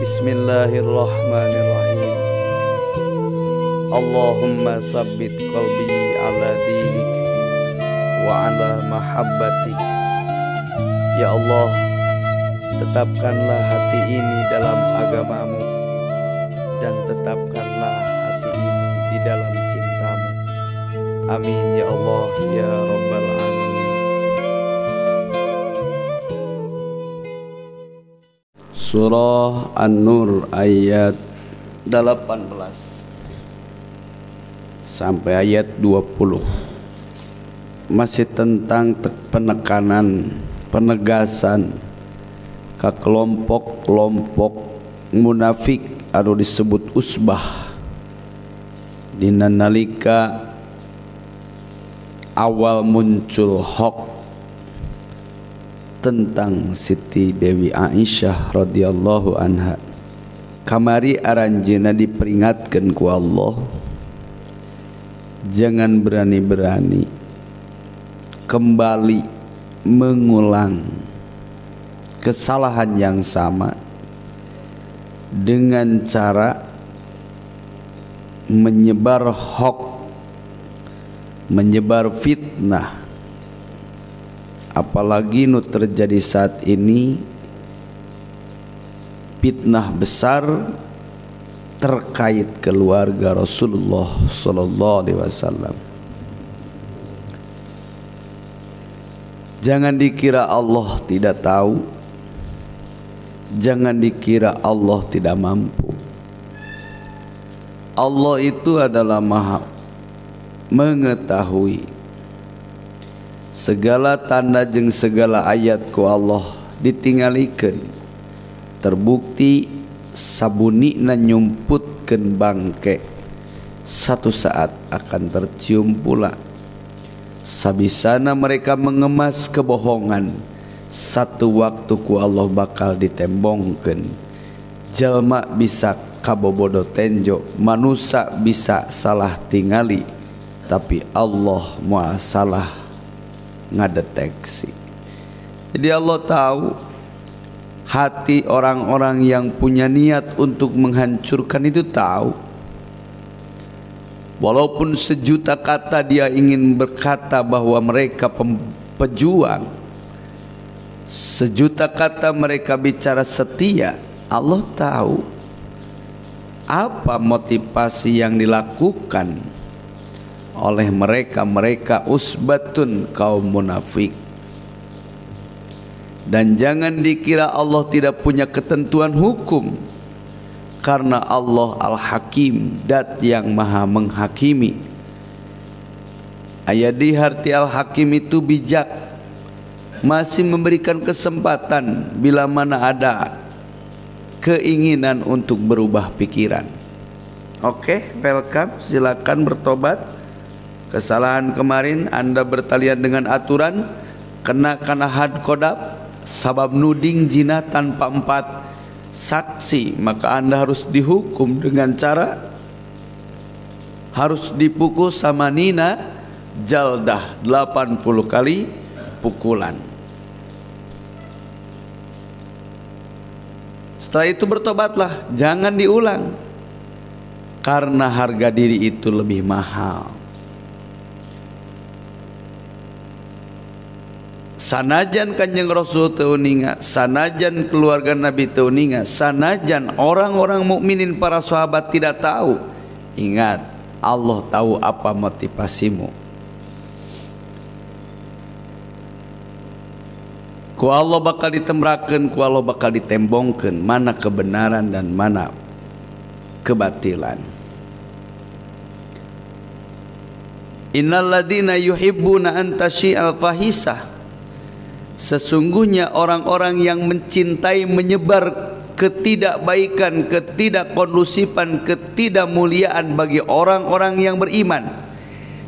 Bismillahirrahmanirrahim. Allahumma tsabbit qalbi ala dinik wa ala mahabbatik. Ya Allah, tetapkanlah hati ini dalam agamamu, dan tetapkanlah hati ini di dalam cintamu. Amin ya Allah ya Rabbal Alamin. Surah An-Nur ayat 18 sampai ayat 20 masih tentang penekanan, penegasan ke kelompok-kelompok munafik anu disebut usbah dina nalika awal muncul hoax tentang Siti Dewi Aisyah radhiyallahu anha. Kamari aranjeuna diperingatkeun ku Allah, jangan berani-berani kembali mengulang kesalahan yang sama dengan cara menyebar hoax, menyebar fitnah. Apalagi nu terjadi saat ini fitnah besar terkait keluarga Rasulullah sallallahu alaihi wasallam. Jangan dikira Allah tidak tahu, jangan dikira Allah tidak mampu. Allah itu adalah Maha mengetahui segala tanda jeung segala ayat ku Allah ditinggalikeun, terbukti sabunina nyumputkeun bangke satu saat akan tercium pula. Sabisana mereka mengemas kebohongan, satu waktu ku Allah bakal ditembongkeun. Jalma bisa kabobodo tenjo, manusia bisa salah tingali, tapi Allah moal salah ngadeteksi. Jadi Allah tahu hati orang-orang yang punya niat untuk menghancurkan itu tahu. Walaupun sejuta kata dia ingin berkata bahwa mereka pejuang, sejuta kata mereka bicara setia, Allah tahu apa motivasi yang dilakukan oleh mereka usbatun kaum munafik. Dan jangan dikira Allah tidak punya ketentuan hukum, karena Allah Al-Hakim, dat yang maha menghakimi. Ayat di harti Al-Hakim itu bijak, masih memberikan kesempatan bila mana ada keinginan untuk berubah pikiran. Oke, welcome, silakan bertobat. Kesalahan kemarin Anda bertalian dengan aturan, kenakan had kodab, sabab nuding jina tanpa 4 saksi, maka Anda harus dihukum dengan cara harus dipukul sama nina jaldah 80 kali pukulan. Setelah itu bertobatlah, jangan diulang, karena harga diri itu lebih mahal. Sanajan Kanjeng Rasul teuninga, sanajan keluarga Nabi teuninga, sanajan orang-orang mukminin para sahabat tidak tahu, ingat Allah tahu apa motivasimu. Ku Allah bakal ditembrakeun, ku Allah bakal ditembongkeun mana kebenaran dan mana kebatilan. Innal ladina yuhibbuna an tasyi'al fahisah, sesungguhnya orang-orang yang mencintai menyebar ketidakbaikan, ketidakkondusifan, ketidakmuliaan bagi orang-orang yang beriman.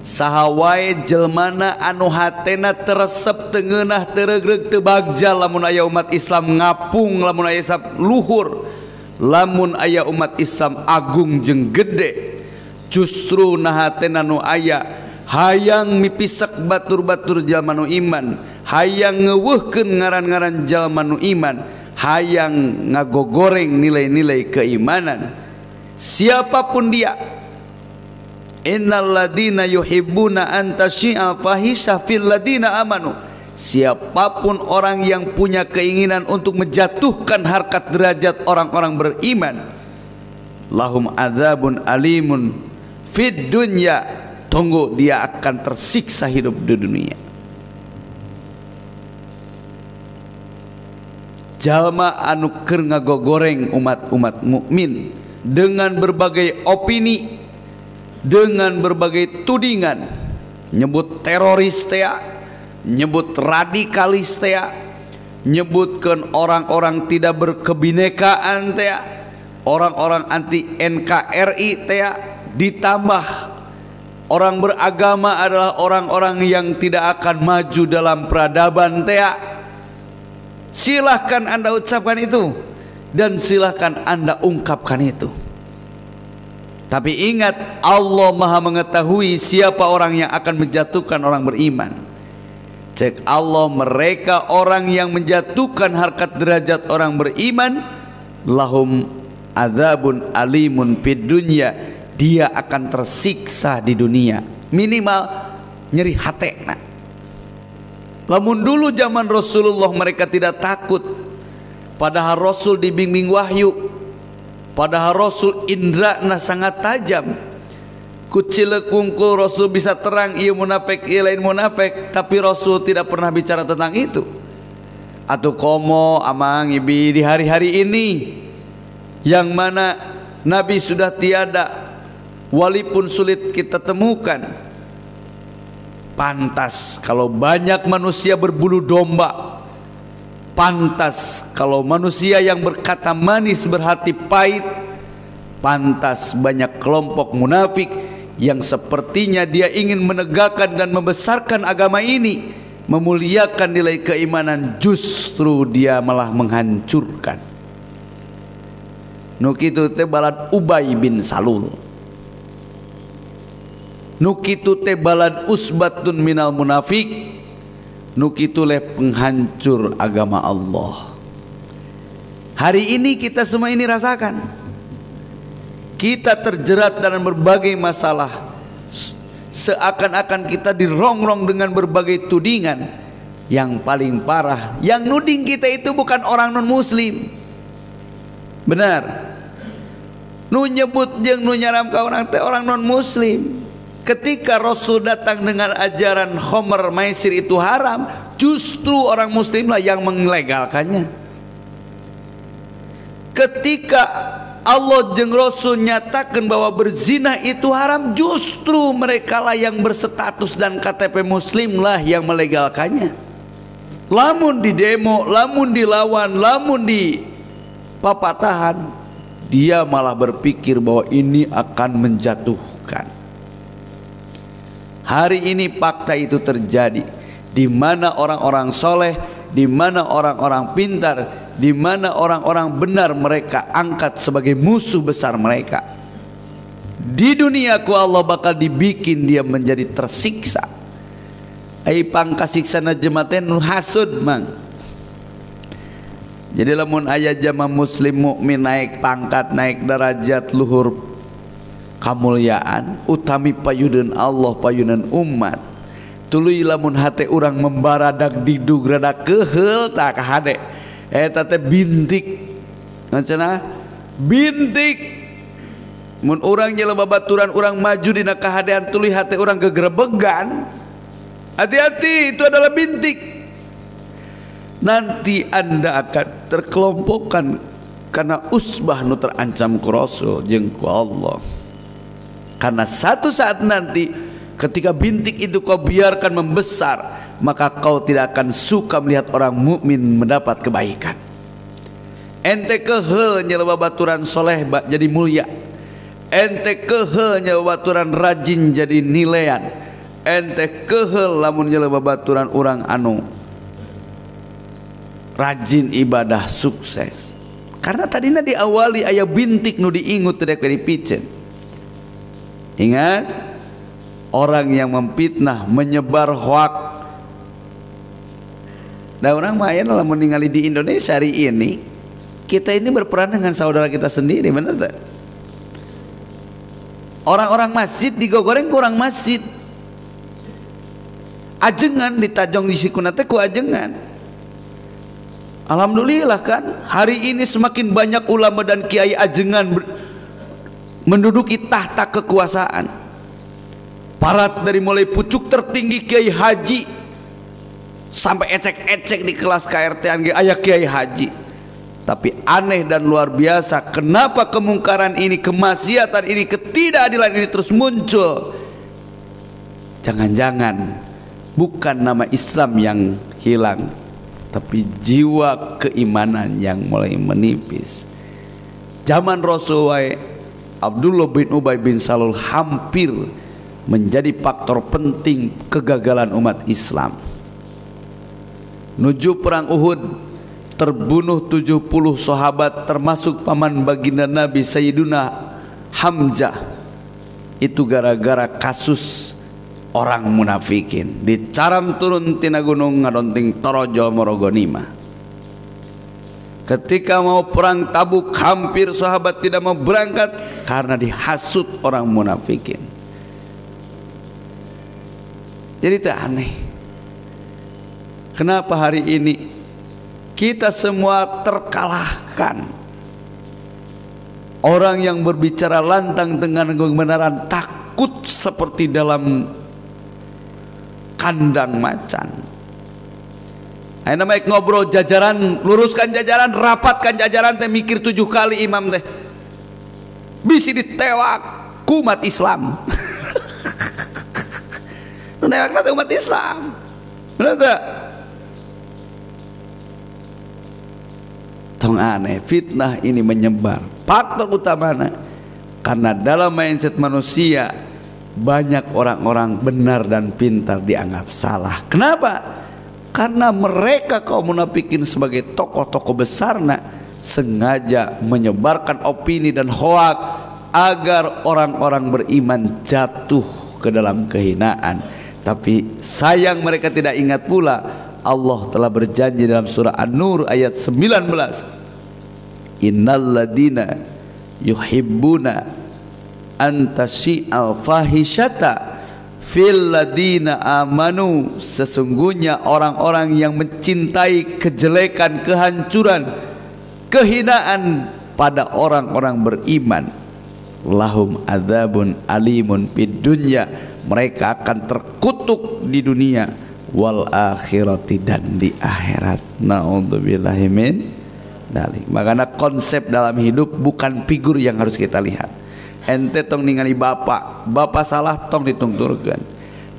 Saha wae jelmana anu hatena teresep teungeunah teuregreg teu bagja lamun aya umat Islam ngapung, lamun aya Islam luhur, lamun aya umat Islam agung jeung gede, justru nah hatena nu aya hayang mipisak batur-batur jalma nu iman, hayang ngeuweuhkeun ngaran-ngaran jalma nu iman, hayang ngagogoreng nilai-nilai keimanan, siapapun dia, innal ladina yuhibbuna an tasyi'a fahisha fil ladina amanu, siapapun orang yang punya keinginan untuk menjatuhkan harkat derajat orang-orang beriman, lahum adzabun alimun fid dunya, tunggu dia akan tersiksa hidup di dunia. Jalma anu keur ngagogoreng umat-umat mukmin dengan berbagai opini, dengan berbagai tudingan, nyebut teroris teh, nyebut radikalis teh, nyebutkan orang-orang tidak berkebinekaan teh, orang-orang anti NKRI teh, ditambah orang beragama adalah orang-orang yang tidak akan maju dalam peradaban teh. Silahkan Anda ucapkan itu dan silahkan Anda ungkapkan itu. Tapi ingat, Allah Maha mengetahui siapa orang yang akan menjatuhkan orang beriman. Cek Allah, mereka orang yang menjatuhkan harkat derajat orang beriman, lahum adzabun alimun fid dunya, dia akan tersiksa di dunia, minimal nyeri hatena. Lamun dulu zaman Rasulullah mereka tidak takut, padahal Rasul dibimbing wahyu, padahal Rasul indrana sangat tajam. Kucil kungkul Rasul bisa terang ieu munafik ieu lain munafik, tapi Rasul tidak pernah bicara tentang itu. Atau komo amang ibi di hari-hari ini yang mana Nabi sudah tiada, walaupun sulit kita temukan. Pantas kalau banyak manusia berbulu domba, pantas kalau manusia yang berkata manis berhati pahit, pantas banyak kelompok munafik yang sepertinya dia ingin menegakkan dan membesarkan agama ini, memuliakan nilai keimanan, justru dia malah menghancurkan. Nukitu teh balad Ubay bin Salul, nukitu teh balad usbatun minal munafik, nukitu leh penghancur agama Allah. Hari ini kita semua ini rasakan, kita terjerat dalam berbagai masalah, seakan-akan kita dirongrong dengan berbagai tudingan. Yang paling parah, yang nuding kita itu bukan orang non muslim, benar. Nu nyebut jeung nu nyaram ka orang teh orang non muslim. Ketika Rasul datang dengan ajaran khamr maisir itu haram, justru orang muslimlah yang melegalkannya. Ketika Allah jeung Rasul nyatakan bahwa berzina itu haram, justru merekalah yang berstatus dan KTP muslimlah yang melegalkannya. Lamun di demo, lamun dilawan, lamun di papatahan, dia malah berpikir bahwa ini akan menjatuhkan. Hari ini fakta itu terjadi, di mana orang-orang soleh, di mana orang-orang pintar, di mana orang-orang benar mereka angkat sebagai musuh besar mereka. Di duniaku Allah bakal dibikin dia menjadi tersiksa. Ai pangkasiksana jematen nu hasud mang. Jadi lamun aya jamaah muslim mukmin naik pangkat, naik derajat, luhur kamuliaan, utami payudeun Allah, payudeun umat, tuluy lamun hate urang membaradak didug rada keheul tah ka hade eta teh bintik, cenah bintik. Mun urang nya babaturan urang maju dina kahadean tuluy hate urang gegrebegan, hati-hati, itu adalah bintik. Nanti Anda akan terkelompokkan karena usbah nu terancam ku Rasul jeung ku Allah. Karena satu saat nanti ketika bintik itu kau biarkan membesar, maka kau tidak akan suka melihat orang mukmin mendapat kebaikan. Ente keheul nya babaturan soleh jadi mulia, ente keheul nya babaturan rajin jadi nilean, ente keheul lamun nya babaturan urang anu rajin ibadah sukses. Karena tadina diawali aya bintik nu diingut teu dipicen. Ingat, orang yang memfitnah, menyebar hoak, Nah orang main lah meninggali di Indonesia hari ini, kita ini berperan dengan saudara kita sendiri, benar tak? Orang-orang masjid digoreng kurang masjid, ajengan ditajong di sikuna teh ku ajengan. Alhamdulillah kan hari ini semakin banyak ulama dan kiai ajengan menduduki tahta kekuasaan. Parat dari mulai pucuk tertinggi kiai haji sampai ecek-ecek di kelas KRT aya kiai haji. Tapi aneh dan luar biasa, kenapa kemungkaran ini, kemaksiatan ini, ketidakadilan ini terus muncul? Jangan-jangan bukan nama Islam yang hilang, tapi jiwa keimanan yang mulai menipis. Zaman Rasulullah, Abdullah bin Ubay bin Salul hampir menjadi faktor penting kegagalan umat Islam. Menuju perang Uhud, terbunuh 70 sahabat termasuk paman baginda Nabi Sayyiduna Hamzah. Itu gara-gara kasus orang munafikin dicaram turun tina gunung ngadonting Torojo Morogonima. Ketika mau perang Tabuk, hampir sahabat tidak mau berangkat karena dihasut orang munafikin. Jadi tak aneh, kenapa hari ini kita semua terkalahkan. Orang yang berbicara lantang dengan kebenaran takut seperti dalam kandang macan. Ayo namanya ngobrol jajaran, luruskan jajaran, rapatkan jajaran teh, mikir 7 kali imam teh bisi ditewak umat Islam. Newak nanti umat Islam, benar tak? Tong aneh, fitnah ini menyebar. Faktor utamanya karena dalam mindset manusia banyak orang-orang benar dan pintar dianggap salah. Kenapa? Karena mereka kaum munafikin sebagai tokoh-tokoh besarnya sengaja menyebarkan opini dan hoak agar orang-orang beriman jatuh ke dalam kehinaan. Tapi sayang mereka tidak ingat pula Allah telah berjanji dalam surah An-Nur ayat 19, innalladzina yuhibbuna antasyi'al fahisyata fil ladina amanu, sesungguhnya orang-orang yang mencintai kejelekan, kehancuran, kehinaan pada orang-orang beriman, lahum adzabun alimun fid dunya, mereka akan terkutuk di dunia wal akhirati, dan di akhirat. Naudzubillahi min dzalik. Makanya konsep dalam hidup bukan figur yang harus kita lihat. Ente tong ningali bapak salah tong ditungturkan.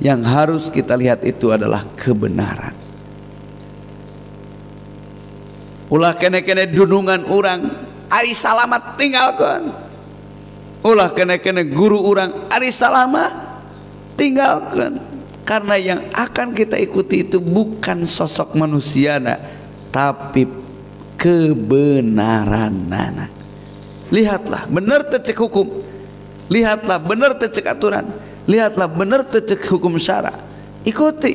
Yang harus kita lihat itu adalah kebenaran. Ulah kene-kene dunungan orang ari salamat tinggalkan. Ulah kene-kene guru orang ari salamat tinggalkan. Karena yang akan kita ikuti itu bukan sosok manusia, tapi kebenaran. Lihatlah benar tecek hukum, lihatlah benar tecek aturan, lihatlah benar tecek hukum syara, ikuti.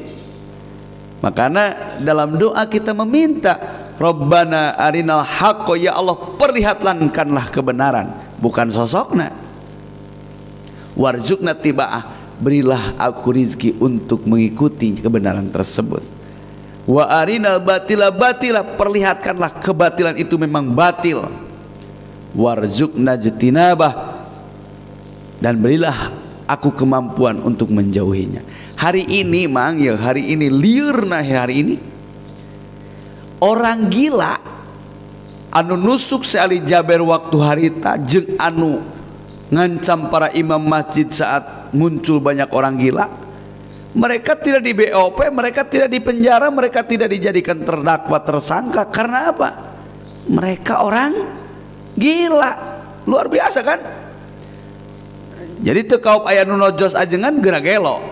Makanya dalam doa kita meminta, Rabbana arinal haqqo, ya Allah perlihatkanlah kebenaran, bukan sosoknya. Warzuqna tiba'ah, berilah aku rizki untuk mengikuti kebenaran tersebut. Wa arinal batila batila, perlihatkanlah kebatilan itu memang batil. Warzuqna jitinabah, dan berilah aku kemampuan untuk menjauhinya. Hari ini mang ya, hari ini liur nah hari ini orang gila anu nusuk seali Jaber waktu harita jeung anu ngancam para imam masjid saat muncul banyak orang gila. Mereka tidak di BOP, mereka tidak di penjara, mereka tidak dijadikan terdakwa tersangka. Karena apa? Mereka orang gila. Luar biasa kan? Jadi teu kaup aya nu nojos ajengan geura gelo.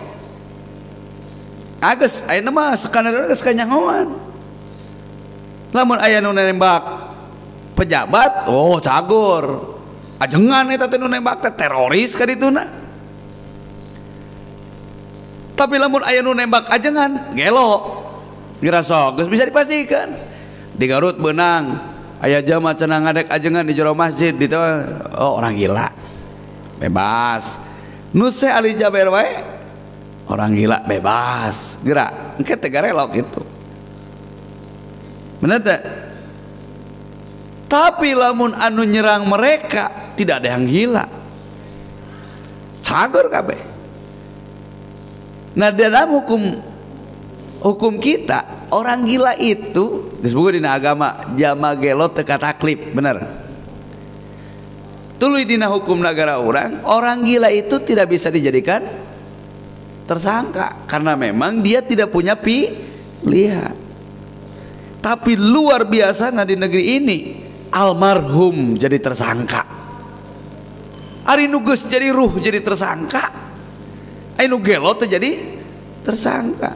Ageus aya mah sakanana geus kanyangoan. Lamun aya nu nembak pejabat, oh cagur. Ajengan eta teh nu nembak teh teroris ka dituna. Tapi lamun aya nu nembak ajengan gelo. Ngerasa geus bisa dipastikan. Di Garut benang aya jamaah cenah ngadek ajengan di jero masjid di orang gila. Bebas. Nu se ali jaber wae orang gila bebas. Gerak engke teh garelok gitu. Bener teh? Tapi lamun anu nyerang mereka tidak ada yang gila. Cager kabeh. Nah dalam hukum kita orang gila itu disebut dina agama jama gelo teka taklif, bener. Tuluy dina hukum negara orang gila itu tidak bisa dijadikan tersangka karena memang dia tidak punya pilihan. Tapi luar biasa di negeri ini almarhum jadi tersangka. Ari nugus jadi ruh jadi tersangka. Anu gelo teh jadi tersangka.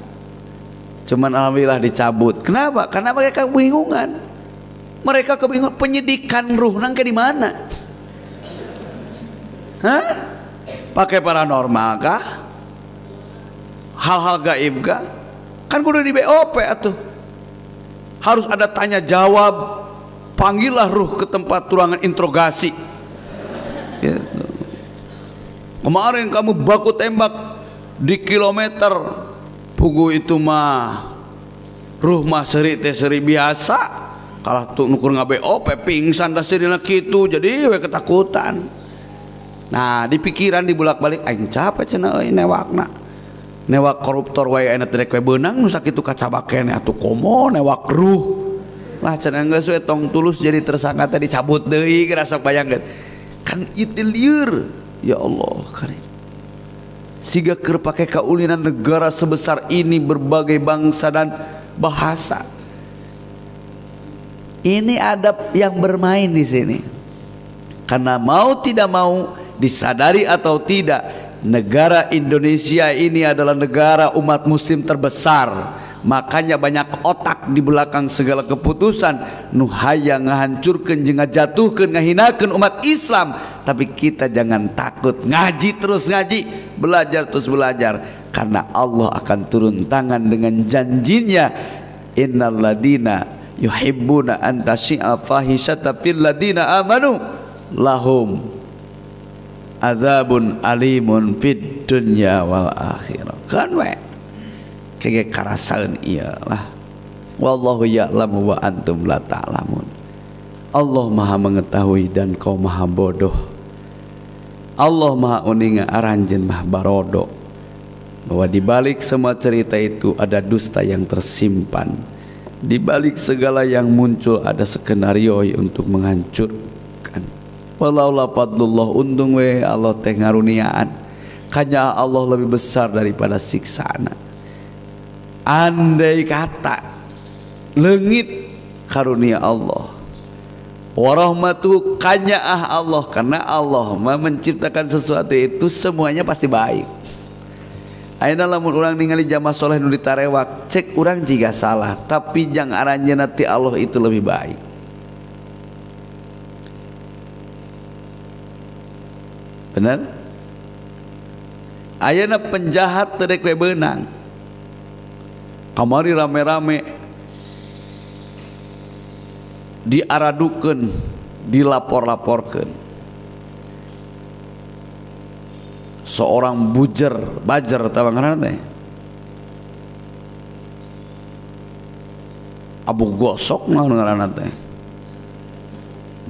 Cuman alhamdulillah dicabut. Kenapa? Karena mereka kebingungan. Mereka kebingungan penyidikan ruh nang ke di mana? Hah? Pakai paranormal kah? Hal-hal gaib kah? Kan kudu di BOP atuh. Harus ada tanya jawab. Panggillah ruh ke tempat ruangan interogasi. Gitu. Kemarin kamu baku tembak di kilometer pugu itu mah ruh mah seri teh seri biasa kalah tuh nukur BOP pingsan dah serina kitu jadi we ketakutan. Nah di pikiran dibulak-balik aing capek cenah euy newakna newak koruptor wae aya teh we beunang nu sakitu kacabakeun atuh komo newak ruh lah cenah geus we tong tulus jadi tersangka teh dicabut deui geura sok bayangkeun kan itu lieur ya Allah karim siga keur pake kaulinan negara sebesar ini berbagai bangsa dan bahasa. Ini adab yang bermain di sini. Karena mau tidak mau disadari atau tidak, negara Indonesia ini adalah negara umat muslim terbesar. Makanya banyak otak di belakang segala keputusan nu hayang ngahancurkeun jeung ngajatuhkeun ngahinakeun umat Islam. Tapi kita jangan takut, ngaji terus ngaji, belajar terus belajar karena Allah akan turun tangan dengan janjinya innalladzina yuhibbuna an tashi'a fahisyata fil ladzina amanu lahum azabun alimun fid dunya wal akhirah. Kan we kege karasaeun ieu lah. Wallahu ya'lamu wa antum la ta'lamun. Allah Maha mengetahui dan kau Maha bodoh. Allah Maha uninga aranjeun mah barodo. Bahwa di balik semua cerita itu ada dusta yang tersimpan. Di balik segala yang muncul ada skenario untuk menghancurkan. Walaula fadlullah untung we Allah teh ngaruniaan. Kanya Allah lebih besar daripada siksana. Andai kata leungit karunia Allah. Warahmatu kanyaah Allah karena Allah menciptakan sesuatu itu semuanya pasti baik. Ayeuna lamun urang ningali jamaah soleh nu ditarewak cek urang jiga salah tapi jang aranjeunna ti Allah itu lebih baik. Benar? Ayeuna penjahat teu rek we beunang. Kamari rame-rame diaradukeun, dilapor-laporkeun. Seorang bajer tahu ngaranna teh. Abu Gosok mah ngaranna teh.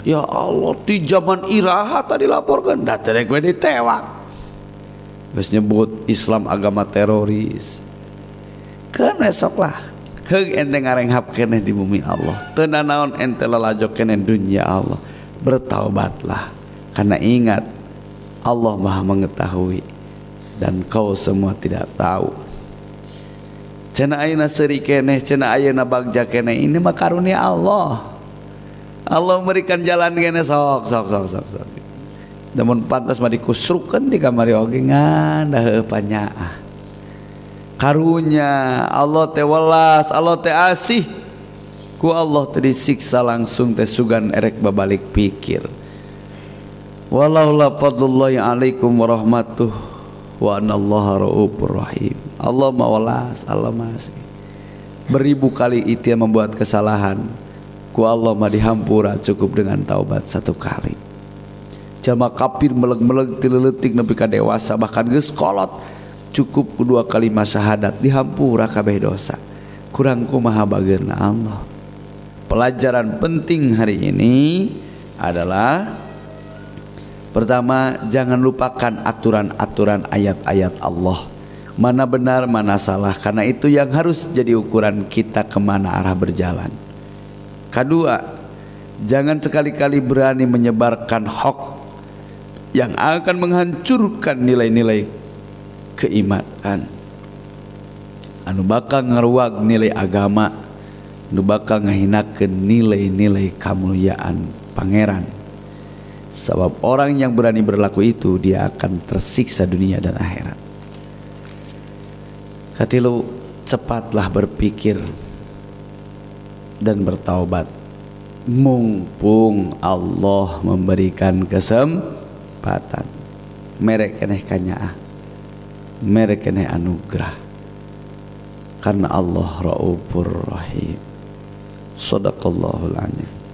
Ya Allah, di zaman iraha tadi laporkeun, da teh we ditewak. Geus nyebut Islam agama teroris. Keun esok lah. Heug ente ngarenghap keneh di bumi Allah. Teu nanaon ente lalajok keneh dunya Allah. Bertaubatlah karena ingat Allah Maha mengetahui dan kau semua tidak tahu. Cenah ayeuna seuri keneh, cenah ayeuna bagja keneh, ini mah karunia Allah. Allah memberikan jalan keneh sok. Namun pantas mah dikusrukeun di kamari oge ngan da heueuh panyaah. Karunya Allah teh welas, Allah teh asih. Ku Allah teh disiksa langsung teh sugan erek babalik pikir. Walaula fadlullahi alaikum warahmatuh wa anallaha raufur rahim. Allah ma welas, Allah masih. beribu kali itu yang membuat kesalahan, ku Allah mah dihampura cukup dengan taubat satu kali. Jalma kafir meleg-meleg tileutik nepi ka dewasa bahkan geus kolot cukup kedua kalimat syahadat dihampura kabeh dosa. Kurang kumaha bageurna Allah. Pelajaran penting hari ini adalah pertama, jangan lupakan aturan-aturan ayat-ayat Allah. Mana benar, mana salah. Karena itu yang harus jadi ukuran kita kemana arah berjalan. Kedua, jangan sekali-kali berani menyebarkan hoax yang akan menghancurkan nilai-nilai keimanan, anu bakal ngaruag nilai agama, anu bakal ngahinakeun nilai-nilai kamuliaan pangeran. Sebab orang yang berani berlaku itu dia akan tersiksa dunia dan akhirat. Katilu, cepatlah berpikir dan bertaubat mumpung Allah memberikan kesempatan. Merek keneh kanyaah, merek keneh anugerah, karena Allah Raufur Rahim. Shadaqallahul Azim.